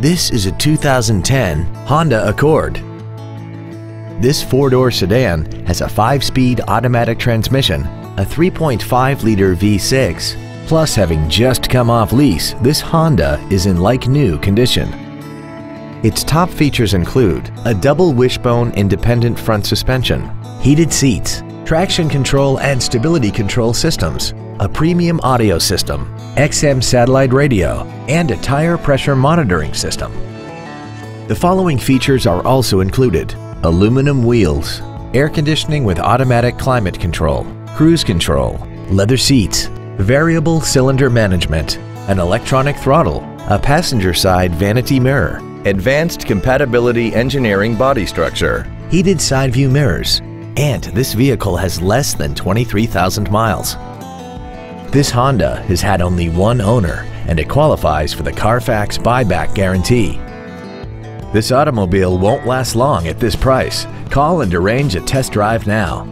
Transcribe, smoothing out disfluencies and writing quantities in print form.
This is a 2010 Honda Accord. This four-door sedan has a 5-speed automatic transmission, a 3.5-liter V6. Plus, having just come off lease, this Honda is in like-new condition. Its top features include a double wishbone independent front suspension, heated seats, traction control and stability control systems, a premium audio system, XM satellite radio, and a tire pressure monitoring system. The following features are also included: aluminum wheels, air conditioning with automatic climate control, cruise control, leather seats, variable cylinder management, an electronic throttle, a passenger side vanity mirror, advanced compatibility engineering body structure, heated side view mirrors, and this vehicle has less than 23,000 miles. This Honda has had only one owner and it qualifies for the Carfax buyback guarantee. This automobile won't last long at this price. Call and arrange a test drive now.